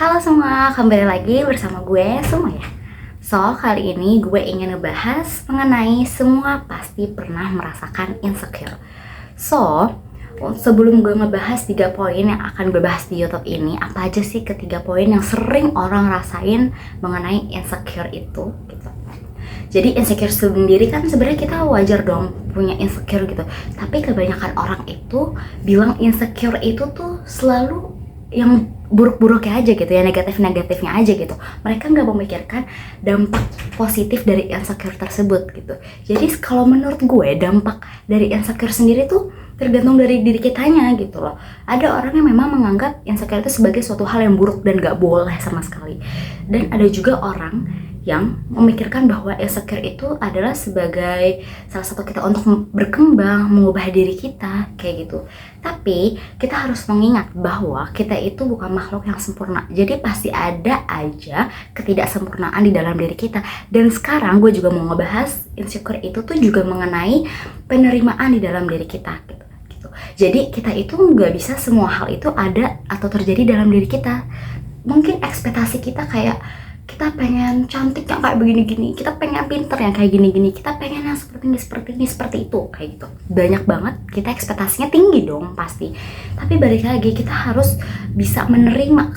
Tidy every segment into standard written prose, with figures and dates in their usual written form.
Halo semua, kembali lagi bersama gue Sumaya. Kali ini gue ingin ngebahas mengenai semua pasti pernah merasakan insecure. Sebelum gue ngebahas 3 poin yang akan gue bahas di YouTube ini, apa aja sih ketiga poin yang sering orang rasain mengenai insecure itu gitu. Jadi insecure sendiri kan sebenarnya kita wajar dong punya insecure gitu. Tapi kebanyakan orang itu bilang insecure itu tuh selalu yang buruk-buruknya aja gitu ya, negatif-negatifnya aja gitu. Mereka nggak memikirkan dampak positif dari insecure tersebut gitu. Jadi kalau menurut gue dampak dari insecure sendiri tuh tergantung dari diri kitanya gitu loh. Ada orang yang memang menganggap insecure itu sebagai suatu hal yang buruk dan nggak boleh sama sekali. Dan ada juga orang yang memikirkan bahwa insecure itu adalah sebagai salah satu kita untuk berkembang, mengubah diri kita, kayak gitu. Tapi kita harus mengingat bahwa kita itu bukan makhluk yang sempurna. Jadi pasti ada aja ketidaksempurnaan di dalam diri kita. Dan sekarang gue juga mau ngebahas insecure itu tuh juga mengenai penerimaan di dalam diri kita gitu. Jadi kita itu nggak bisa semua hal itu ada atau terjadi dalam diri kita. Mungkin ekspektasi kita kayak kita pengen cantik yang kayak begini-gini, kita pengen pinter yang kayak gini-gini, kita pengen yang seperti ini, seperti itu, kayak gitu. Banyak banget, kita ekspektasinya tinggi dong pasti. Tapi balik lagi, kita harus bisa menerima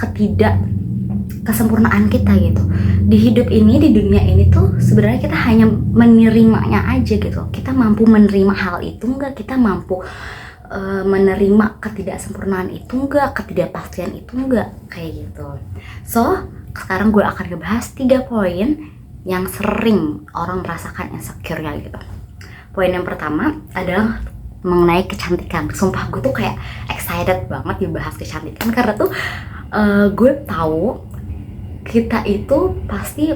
kesempurnaan kita gitu. Di hidup ini, di dunia ini tuh sebenarnya kita hanya menerimanya aja gitu. Kita mampu menerima hal itu enggak, kita mampu menerima ketidaksempurnaan itu enggak, ketidakpastian itu enggak, kayak gitu. Sekarang gue akan ngebahas 3 poin yang sering orang merasakan insecure-nya gitu. Poin yang pertama adalah mengenai kecantikan. Sumpah gue tuh kayak excited banget dibahas kecantikan karena tuh gue tahu kita itu pasti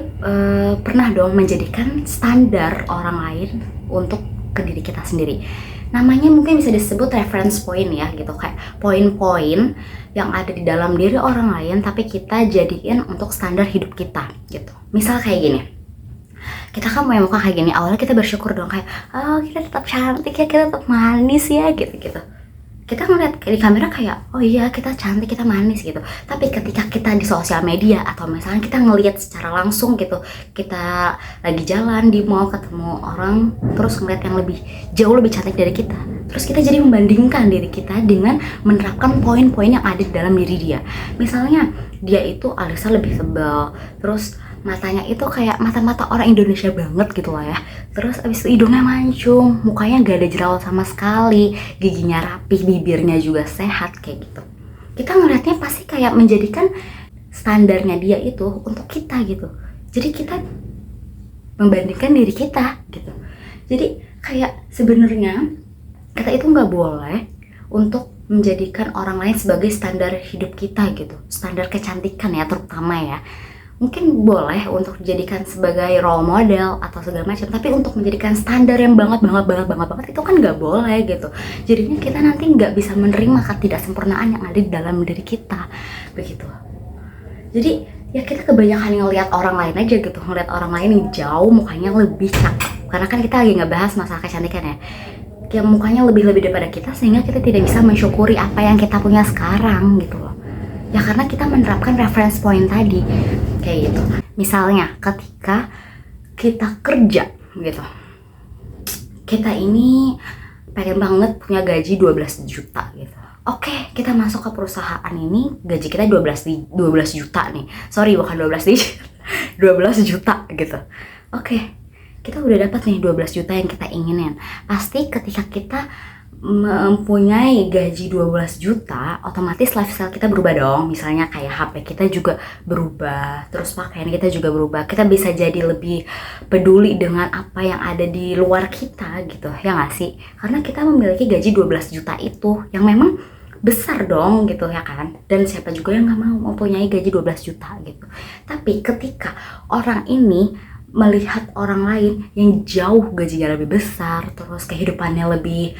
pernah dong menjadikan standar orang lain untuk ke diri kita sendiri. Namanya mungkin bisa disebut reference point ya gitu, kayak poin-poin yang ada di dalam diri orang lain tapi kita jadiin untuk standar hidup kita gitu. Misal kayak gini, kita kan punya muka kayak gini, awalnya kita bersyukur dong kayak oh kita tetap cantik ya, kita tetap manis ya gitu. Kita ngeliat di kamera kayak oh iya kita cantik, kita manis gitu. Tapi ketika kita di sosial media atau misalnya kita ngeliat secara langsung gitu, kita lagi jalan di mall ketemu orang terus ngeliat yang jauh lebih cantik dari kita, terus kita jadi membandingkan diri kita dengan menerapkan poin-poin yang ada di dalam diri dia. Misalnya dia itu alisnya lebih tebal, terus matanya itu kayak mata-mata orang Indonesia banget gitu lah ya. Terus abis itu hidungnya mancung, mukanya gak ada jerawat sama sekali, giginya rapih, bibirnya juga sehat kayak gitu. Kita ngeliatnya pasti kayak menjadikan standarnya dia itu untuk kita gitu. Jadi kita membandingkan diri kita gitu. Jadi kayak sebenarnya kita itu nggak boleh untuk menjadikan orang lain sebagai standar hidup kita gitu. Standar kecantikan ya terutama ya. Mungkin boleh untuk dijadikan sebagai role model atau segala macam, tapi untuk menjadikan standar yang banget itu kan nggak boleh gitu. Jadinya kita nanti nggak bisa menerima ketidaksempurnaan yang ada di dalam diri kita begitu. Jadi ya kita kebanyakan ngelihat orang lain aja gitu, ngelihat orang lain yang jauh mukanya lebih cakep, karena kan kita lagi ngebahas masalah kecantikan ya, kayak mukanya lebih daripada kita, sehingga kita tidak bisa mensyukuri apa yang kita punya sekarang gitu loh. Ya karena kita menerapkan reference point tadi kayak gitu. Misalnya ketika kita kerja gitu, kita ini pengen banget punya gaji 12 juta gitu. Oke, kita masuk ke perusahaan ini, gaji kita 12 juta nih. Sorry, bukan 12 juta gitu. Oke, kita udah dapat nih 12 juta yang kita inginin. Pasti ketika kita mempunyai gaji 12 juta, otomatis lifestyle kita berubah dong. Misalnya kayak HP kita juga berubah, terus pakaian kita juga berubah. Kita bisa jadi lebih peduli dengan apa yang ada di luar kita gitu, ya nggak sih? Karena kita memiliki gaji 12 juta itu, yang memang besar dong gitu ya kan. Dan siapa juga yang nggak mau mempunyai gaji 12 juta gitu. Tapi ketika orang ini melihat orang lain yang jauh gajinya lebih besar, terus kehidupannya lebih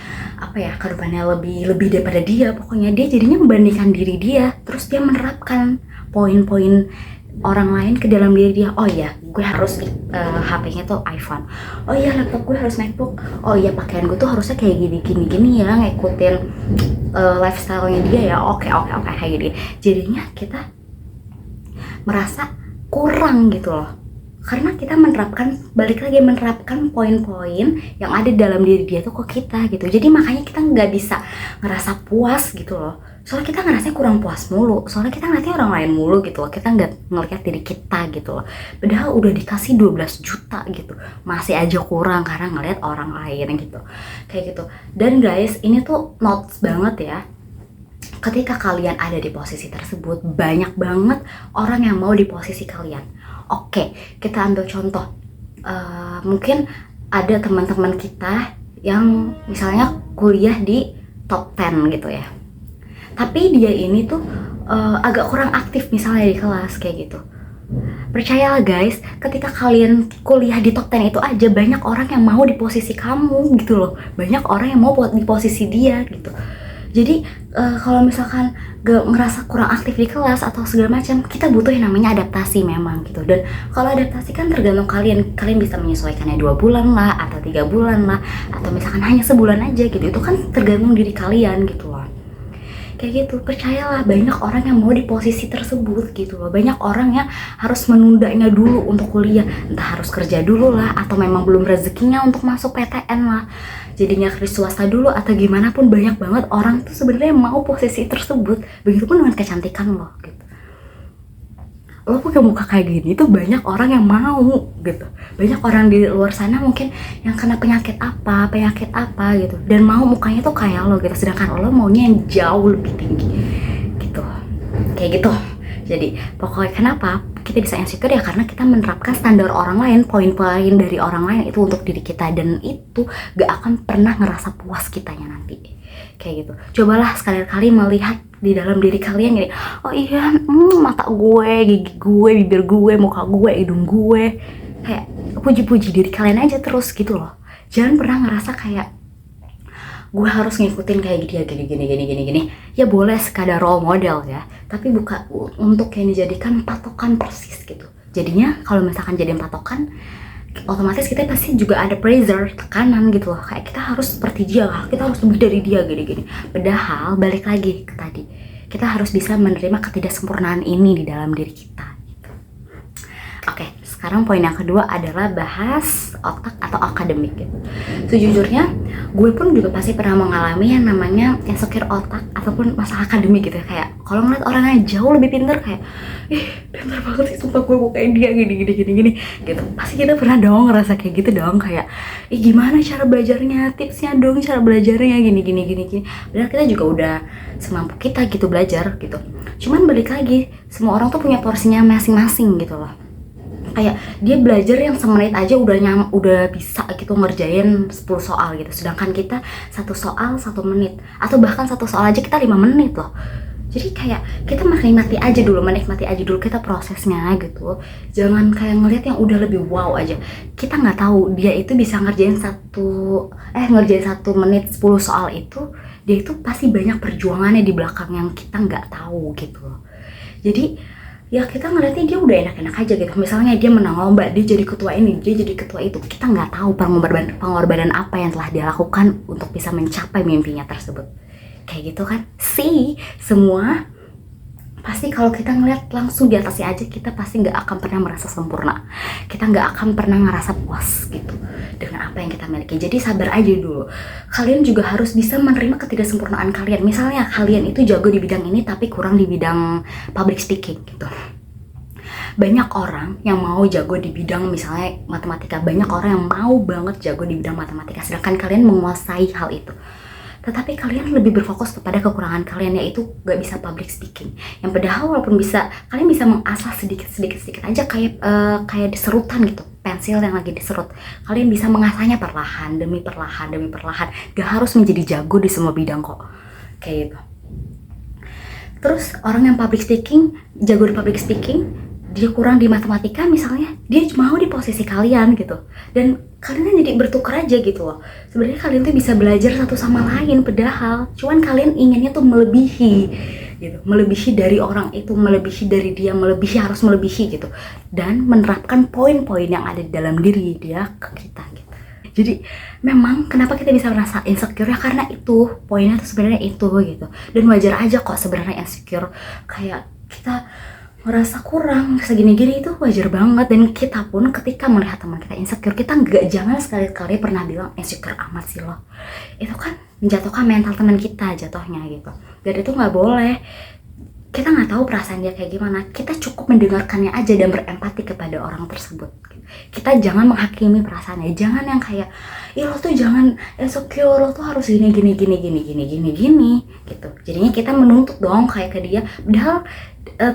lebih daripada dia, pokoknya dia jadinya membandingkan diri dia, terus dia menerapkan poin-poin orang lain ke dalam diri dia. Oh iya, gue harus HP-nya tuh iPhone. Oh iya, laptop gue harus MacBook. Oh iya, pakaian gue tuh harusnya kayak gini ya, ngikutin lifestyle-nya dia ya. Oke kayak gini. Jadinya kita merasa kurang gitu loh. Karena kita balik lagi menerapkan poin-poin yang ada dalam diri dia tuh ke kita gitu. Jadi makanya kita nggak bisa ngerasa puas gitu loh. Soalnya kita ngerasa kurang puas mulu. Soalnya kita ngeliatnya orang lain mulu gitu loh. Kita nggak ngeliat diri kita gitu loh. Padahal udah dikasih 12 juta gitu. Masih aja kurang karena ngeliat orang lain gitu. Kayak gitu. Dan guys, ini tuh notes banget ya. Ketika kalian ada di posisi tersebut, banyak banget orang yang mau di posisi kalian. Oke, kita ambil contoh. Mungkin ada teman-teman kita yang misalnya kuliah di top 10 gitu ya. Tapi dia ini tuh agak kurang aktif misalnya di kelas kayak gitu. Percayalah guys, ketika kalian kuliah di top 10 itu aja banyak orang yang mau di posisi kamu gitu loh. Banyak orang yang mau di posisi dia gitu. Jadi kalau misalkan gak ngerasa kurang aktif di kelas atau segala macam, kita butuh yang namanya adaptasi memang gitu. Dan kalau adaptasi kan tergantung kalian bisa menyesuaikannya 2 bulan lah atau 3 bulan lah, atau misalkan hanya sebulan aja gitu. Itu kan tergantung diri kalian gitu loh. Kayak gitu, percayalah banyak orang yang mau di posisi tersebut gitu loh. Banyak orang yang harus menundanya dulu untuk kuliah, entah harus kerja dulu lah atau memang belum rezekinya untuk masuk PTN lah, jadinya kerja swasta dulu atau gimana pun. Banyak banget orang tuh sebenarnya mau posisi tersebut. Begitupun dengan kecantikan lo gitu. Lo pakai muka kayak gini tuh banyak orang yang mau gitu. Banyak orang di luar sana mungkin yang kena penyakit apa gitu dan mau mukanya tuh kayak lo gitu, sedangkan lo maunya yang jauh lebih tinggi gitu. Kayak gitu. Jadi pokoknya kenapa kita bisa insecure ya, karena kita menerapkan standar orang lain, poin-poin dari orang lain itu untuk diri kita, dan itu gak akan pernah ngerasa puas kitanya nanti. Kayak gitu. Cobalah sekali-kali melihat di dalam diri kalian gini, oh iya, mata gue, gigi gue, bibir gue, muka gue, hidung gue. Kayak puji-puji diri kalian aja terus gitu loh. Jangan pernah ngerasa kayak gue harus ngikutin kayak dia gini. Ya boleh sekadar role model ya, tapi bukan untuk yang dijadikan patokan persis gitu. Jadinya kalau misalkan jadiin patokan, otomatis kita pasti juga ada pressure, tekanan gitu loh, kayak kita harus seperti dia, kita harus lebih dari dia gini. Padahal balik lagi ke tadi, kita harus bisa menerima ketidaksempurnaan ini di dalam diri kita gitu. Oke, sekarang poin yang kedua adalah bahas otak atau akademik gitu. Sejujurnya gue pun juga pasti pernah mengalami yang namanya insecure otak ataupun masalah akademik gitu ya. Kayak kalau ngeliat orang yang jauh lebih pintar, kayak pintar banget sih, sumpah gue mau kayak dia gini gitu. Pasti kita pernah dong ngerasa kayak gitu dong, kayak gimana cara belajarnya, tipsnya dong cara belajarnya gini. Padahal kita juga udah semampu kita gitu belajar gitu. Cuman balik lagi, semua orang tuh punya porsinya masing-masing gitu loh. Kayak dia belajar yang semenit aja udah bisa gitu ngerjain 10 soal gitu, sedangkan kita 1 soal 1 menit, atau bahkan 1 soal aja kita 5 menit loh. Jadi kayak kita menikmati aja dulu kita prosesnya gitu. Jangan kayak ngeliat yang udah lebih wow aja. Kita nggak tahu dia itu bisa ngerjain 1 menit 10 soal itu, dia itu pasti banyak perjuangannya di belakang yang kita nggak tahu gitu loh. Jadi ya kita ngeliatnya dia udah enak-enak aja gitu. Misalnya dia menang lomba, dia jadi ketua ini, dia jadi ketua itu. Kita nggak tahu pengorbanan apa yang telah dia lakukan untuk bisa mencapai mimpinya tersebut. Kayak gitu kan. Semua pasti kalau kita ngeliat langsung di atasnya aja, kita pasti nggak akan pernah merasa sempurna. Kita nggak akan pernah ngerasa puas gitu dengan apa yang kita miliki. Jadi sabar aja dulu. Kalian juga harus bisa menerima ketidaksempurnaan kalian. Misalnya kalian itu jago di bidang ini tapi kurang di bidang public speaking gitu. Banyak orang yang mau jago di bidang misalnya matematika, banyak orang yang mau banget jago di bidang matematika, sedangkan kalian menguasai hal itu. Tetapi kalian lebih berfokus kepada kekurangan kalian, yaitu gak bisa public speaking. Yang padahal walaupun bisa, kalian bisa mengasah sedikit aja, kayak diserutan gitu, pensil yang lagi diserut. Kalian bisa mengasahnya perlahan demi perlahan. Gak harus menjadi jago di semua bidang kok. Kayak gitu. Terus orang yang jago di public speaking, dia kurang di matematika misalnya, dia mau di posisi kalian gitu. Dan kalian jadi bertukar aja gitu loh. Sebenarnya kalian tuh bisa belajar satu sama lain, padahal cuman kalian inginnya tuh melebihi gitu, melebihi dari orang itu, melebihi dari dia, harus melebihi gitu, dan menerapkan poin-poin yang ada di dalam diri dia ke kita gitu. Jadi memang kenapa kita bisa merasa insecure ya, karena itu poinnya tuh sebenarnya itu gitu. Dan wajar aja kok sebenarnya insecure, kayak kita ngerasa kurang, segini-gini itu wajar banget. Dan kita pun ketika melihat teman kita insecure, kita jangan sekali-kali pernah bilang insecure amat sih lo. Itu kan menjatuhkan mental teman kita jatuhnya gitu. Dan itu nggak boleh. Kita nggak tahu perasaan dia kayak gimana. Kita cukup mendengarkannya aja dan berempati kepada orang tersebut. Kita jangan menghakimi perasaannya. Jangan yang kayak, ih lo tuh jangan insecure, lo tuh harus gini gitu. Jadinya kita menuntut dong kayak ke dia. Padahal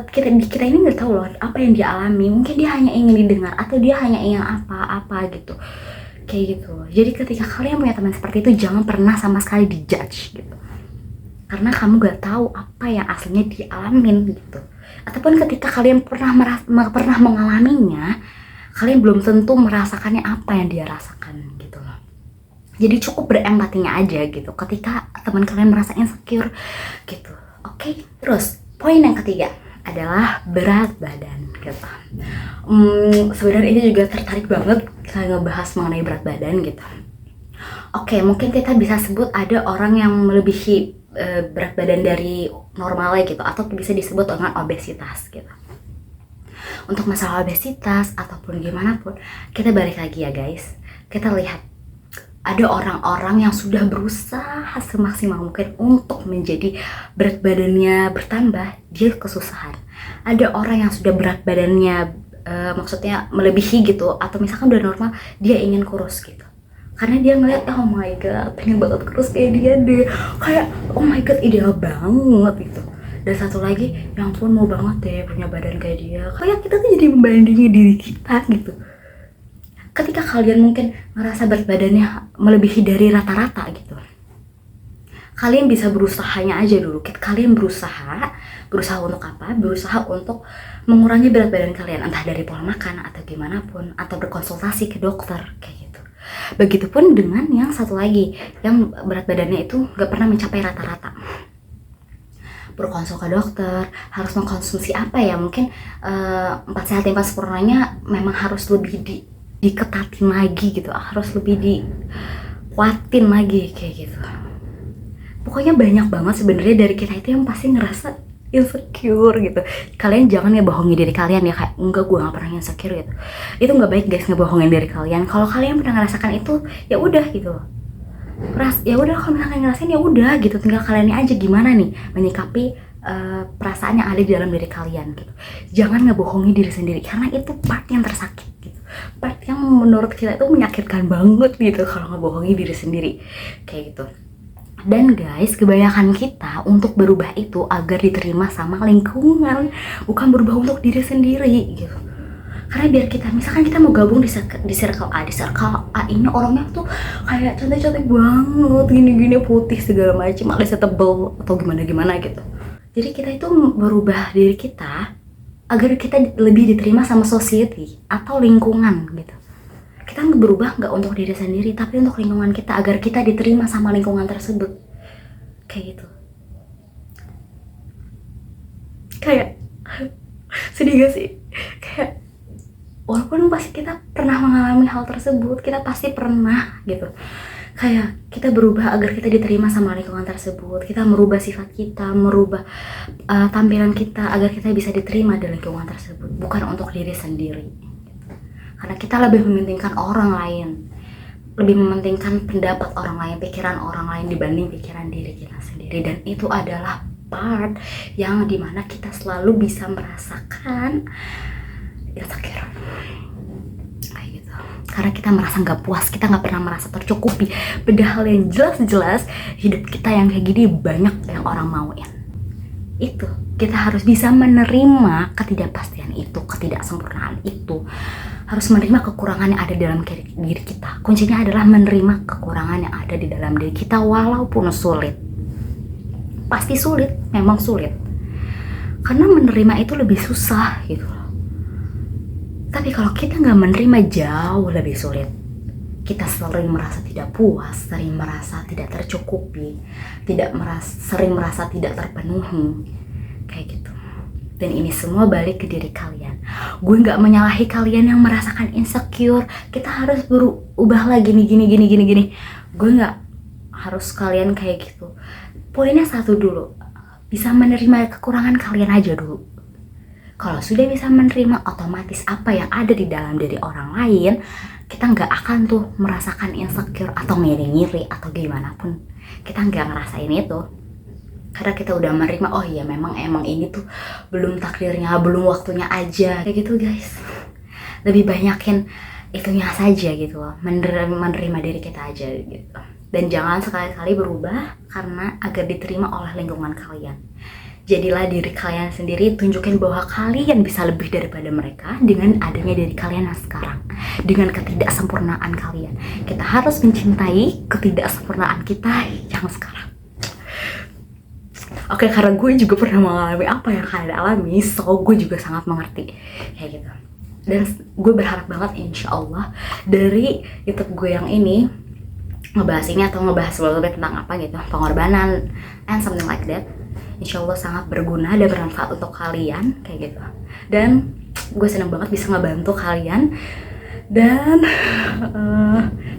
kita ini nggak tahu loh apa yang dia alami. Mungkin dia hanya ingin didengar atau dia hanya ingin apa gitu, kayak gitu. Jadi ketika kalian punya teman seperti itu, jangan pernah sama sekali dijudge gitu, karena kamu gak tahu apa yang aslinya dialamin gitu. Ataupun ketika kalian pernah mengalaminya, kalian belum tentu merasakannya apa yang dia rasakan gitu loh. Jadi cukup berempatinya aja gitu ketika teman kalian merasa insecure gitu. Oke, terus poin yang ketiga adalah berat badan gitu. Sebenarnya ini juga tertarik banget kita ngebahas mengenai berat badan gitu. Oke, mungkin kita bisa sebut ada orang yang melebihi berat badan dari normalnya gitu, atau bisa disebut dengan obesitas gitu. Untuk masalah obesitas ataupun gimana pun, kita balik lagi ya guys, kita lihat ada orang-orang yang sudah berusaha semaksimal mungkin untuk menjadi berat badannya bertambah, dia kesusahan. Ada orang yang sudah berat badannya maksudnya melebihi gitu, atau misalkan udah normal, dia ingin kurus gitu. Karena dia ngeliat, oh my god, pengen banget kurus kayak dia deh. Kayak, oh my god, ideal banget gitu. Dan satu lagi, ya ampun mau banget deh punya badan kayak dia. Kayak kita tuh jadi membandingi diri kita gitu. Ketika kalian mungkin ngerasa berat badannya melebihi dari rata-rata gitu, kalian bisa berusahanya aja dulu. Kalian berusaha untuk apa? Berusaha untuk mengurangi berat badan kalian, entah dari pola makan atau gimana pun, atau berkonsultasi ke dokter kayak gitu. Begitupun dengan yang satu lagi, yang berat badannya itu gak pernah mencapai rata-rata. Berkonsul ke dokter, harus mengkonsumsi apa ya? Mungkin 4 sehat 5 sempurnanya memang harus lebih diketatin lagi gitu, harus lebih dikuatin lagi kayak gitu. Pokoknya banyak banget sebenarnya dari kita itu yang pasti ngerasa insecure gitu. Kalian jangan ngebohongin diri kalian ya, kayak enggak, gue gak pernah insecure gitu. Itu nggak baik guys, ngebohongin diri kalian. Kalau kalian pernah ngerasakan itu, ya udah gitu. Ya udah, kalau misalkan ngerasain ya udah gitu, tinggal kalian aja gimana nih menyikapi perasaan yang ada di dalam diri kalian gitu. Jangan ngebohongi diri sendiri, karena itu part yang tersakit gitu, part yang menurut kita itu menyakitkan banget gitu kalau ngebohongi diri sendiri kayak gitu. Dan guys, kebanyakan kita untuk berubah itu agar diterima sama lingkungan, bukan berubah untuk diri sendiri gitu. Karena biar kita, misalkan kita mau gabung di circle A, ini orangnya tuh kayak cantik-cantik banget, gini-gini putih segala macam, alisnya tebel atau gimana gitu. Jadi kita itu berubah diri kita agar kita lebih diterima sama society atau lingkungan gitu. Kita berubah nggak untuk diri sendiri, tapi untuk lingkungan kita, agar kita diterima sama lingkungan tersebut kayak gitu. Kayak sedih gak sih? Kayak walaupun pasti kita pernah mengalami hal tersebut, kita pasti pernah gitu, kayak kita berubah agar kita diterima sama lingkungan tersebut. Kita merubah sifat kita, merubah tampilan kita agar kita bisa diterima di lingkungan tersebut, bukan untuk diri sendiri. Karena kita lebih mementingkan orang lain, lebih mementingkan pendapat orang lain, pikiran orang lain dibanding pikiran diri kita sendiri. Dan itu adalah part yang dimana kita selalu bisa merasakan insecure kayak gitu. Karena kita merasa gak puas, kita gak pernah merasa tercukupi, padahal yang jelas-jelas hidup kita yang kayak gini banyak yang orang mauin. Itu kita harus bisa menerima ketidakpastian itu, ketidaksempurnaan itu, harus menerima kekurangan yang ada dalam diri kita. Kuncinya adalah menerima kekurangan yang ada di dalam diri kita, walaupun sulit. Pasti sulit, memang sulit, karena menerima itu lebih susah gitu loh. Tapi kalau kita gak menerima, jauh lebih sulit. Kita sering merasa tidak puas, sering merasa tidak tercukupi, sering merasa tidak terpenuhi kayak gitu. Dan ini semua balik ke diri kalian. Gue gak menyalahi kalian yang merasakan insecure, kita harus berubah lagi gini. Gue gak harus kalian kayak gitu. Poinnya satu dulu, bisa menerima kekurangan kalian aja dulu. Kalau sudah bisa menerima, otomatis apa yang ada di dalam diri orang lain, kita nggak akan tuh merasakan insecure atau ngiri-ngiri atau gimana pun. Kita nggak ngerasain itu. Karena kita udah menerima, oh iya memang ini tuh belum takdirnya, belum waktunya aja. Kayak gitu guys. Lebih banyakin itunya saja gitu loh. Menerima diri kita aja gitu. Dan jangan sekali-kali berubah karena agar diterima oleh lingkungan kalian. Jadilah diri kalian sendiri, tunjukin bahwa kalian bisa lebih daripada mereka dengan adanya diri kalian yang sekarang. Dengan ketidaksempurnaan kalian. Kita harus mencintai ketidaksempurnaan kita yang sekarang. Oke, karena gue juga pernah mengalami apa yang kalian alami, so gue juga sangat mengerti. Kayak gitu. Dan gue berharap banget insya Allah dari YouTube gue yang ini ngebahas ini atau ngebahas lebih tentang apa gitu, pengorbanan and something like that, insya Allah sangat berguna dan bermanfaat untuk kalian kayak gitu. Dan gue seneng banget bisa ngebantu kalian dan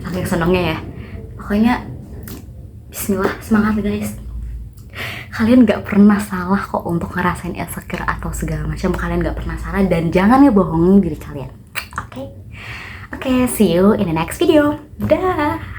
saking senengnya ya, pokoknya bismillah, semangat guys. Kalian gak pernah salah kok untuk ngerasain insecure atau segala macam. Kalian gak pernah salah dan jangan ngebohongin diri kalian. Oke, see you in the next video. Dah.